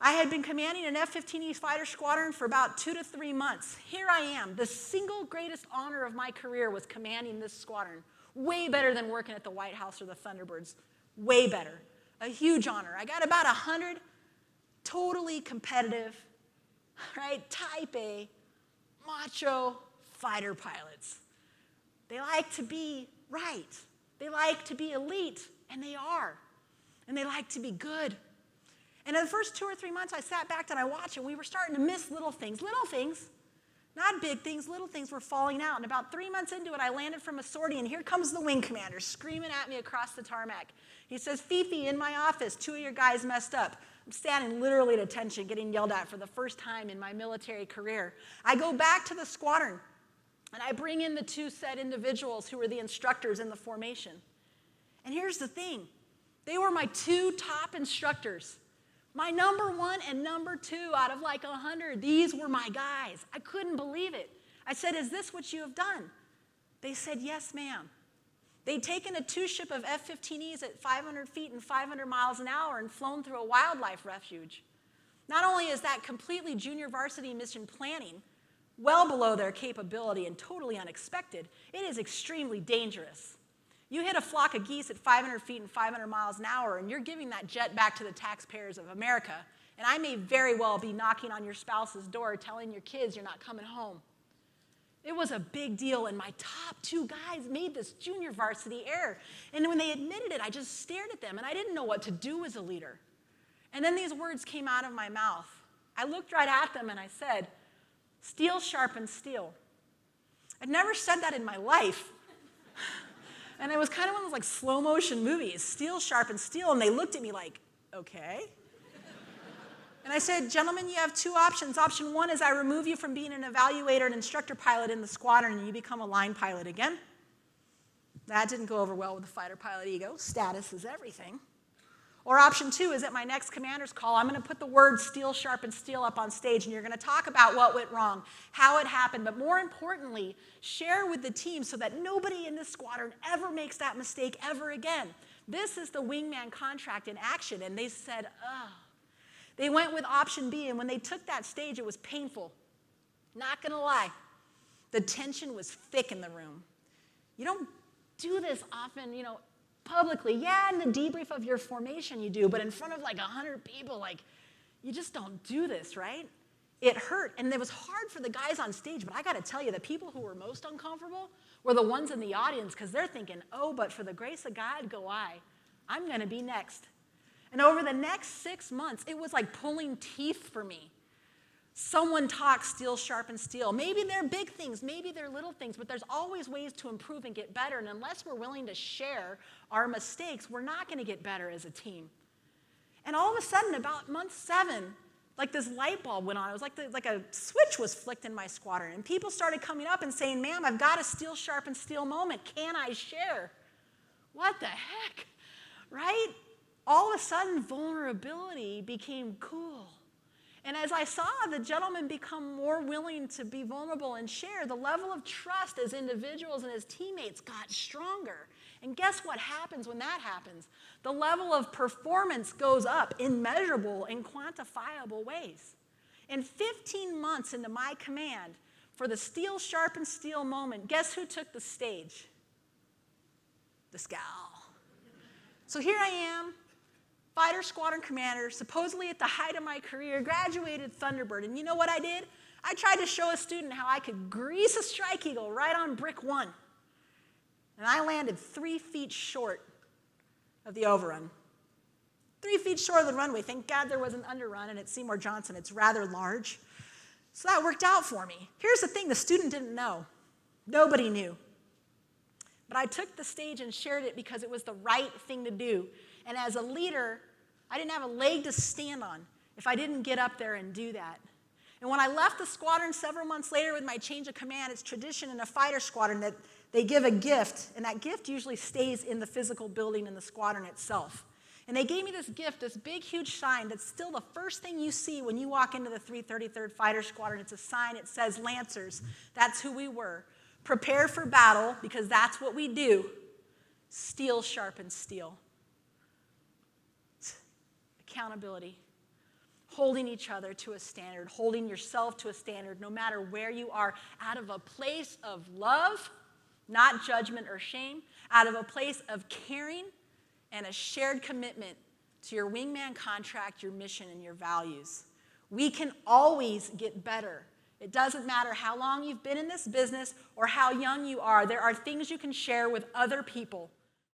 I had been commanding an F-15E fighter squadron for about 2 to 3 months. Here I am. The single greatest honor of my career was commanding this squadron. Way better than working at the White House or the Thunderbirds. Way better. A huge honor. I got about 100 totally competitive, right, type A, macho fighter pilots. They like to be right. They like to be elite, and they are. And they like to be good. And in the first 2 or 3 months, I sat back and I watched, and we were starting to miss little things. Little things, not big things, little things were falling out. And about 3 months into it, I landed from a sortie, and here comes the wing commander screaming at me across the tarmac. He says, Fifi, in my office, 2 of your guys messed up. I'm standing literally at attention, getting yelled at for the first time in my military career. I go back to the squadron, and I bring in the 2 said individuals who were the instructors in the formation. And here's the thing. They were my 2 top instructors. My number 1 and number 2 out of like 100, these were my guys. I couldn't believe it. I said, is this what you have done? They said, yes, ma'am. They'd taken a 2-ship of F-15Es at 500 feet and 500 miles an hour and flown through a wildlife refuge. Not only is that completely junior varsity mission planning, well below their capability and totally unexpected, it is extremely dangerous. You hit a flock of geese at 500 feet and 500 miles an hour, and you're giving that jet back to the taxpayers of America. And I may very well be knocking on your spouse's door telling your kids you're not coming home. It was a big deal, and my top 2 guys made this junior varsity air. And when they admitted it, I just stared at them, and I didn't know what to do as a leader. And then these words came out of my mouth. I looked right at them, and I said, steel sharpens steel. I'd never said that in my life. And it was kind of one of those like slow motion movies, steel sharpens steel, and they looked at me like, okay. And I said, gentlemen, you have 2 options. Option 1 is I remove you from being an evaluator and instructor pilot in the squadron and you become a line pilot again. That didn't go over well with the fighter pilot ego. Status is everything. Or option 2 is at my next commander's call, I'm going to put the word steel sharpens steel up on stage, and you're going to talk about what went wrong, how it happened, but more importantly, share with the team so that nobody in this squadron ever makes that mistake ever again. This is the wingman contract in action, and they said, ugh. They went with option B, and when they took that stage, it was painful. Not going to lie. The tension was thick in the room. You don't do this often, publicly. Yeah, in the debrief of your formation you do, but in front of like 100 people, you just don't do this, right? It hurt, and it was hard for the guys on stage, but I got to tell you, the people who were most uncomfortable were the ones in the audience, because they're thinking, oh, but for the grace of God go I. I'm going to be next. And over the next 6 months, it was like pulling teeth for me. Someone talks steel sharpens steel. Maybe they're big things, maybe they're little things, but there's always ways to improve and get better. And unless we're willing to share our mistakes, we're not going to get better as a team. And all of a sudden, about month 7, like this light bulb went on. It was like a switch was flicked in my squadron. And people started coming up and saying, ma'am, I've got a steel sharpens steel moment. Can I share? What the heck, right? All of a sudden, vulnerability became cool. And as I saw the gentleman become more willing to be vulnerable and share, the level of trust as individuals and as teammates got stronger. And guess what happens when that happens? The level of performance goes up in measurable and quantifiable ways. In 15 months into my command, for the steel sharpens steel moment, guess who took the stage? This gal. So here I am, fighter squadron commander, supposedly at the height of my career, graduated Thunderbird. And you know what I did? I tried to show a student how I could grease a strike eagle right on brick 1. And I landed 3 feet short of the overrun. 3 feet short of the runway. Thank God there was an underrun, and at Seymour Johnson, it's rather large. So that worked out for me. Here's the thing the student didn't know. Nobody knew. But I took the stage and shared it because it was the right thing to do. And as a leader, I didn't have a leg to stand on if I didn't get up there and do that. And when I left the squadron several months later with my change of command, it's tradition in a fighter squadron that they give a gift, and that gift usually stays in the physical building in the squadron itself. And they gave me this gift, this big, huge sign that's still the first thing you see when you walk into the 333rd Fighter Squadron. It's a sign, it says Lancers. That's who we were. Prepare for battle, because that's what we do. Steel sharpens steel. Accountability. holding each other to a standard, holding yourself to a standard, no matter where you are, out of a place of love, not judgment or shame, out of a place of caring and a shared commitment to your wingman contract, your mission, and your values. We can always get better. It doesn't matter how long you've been in this business or how young you are. There are things you can share with other people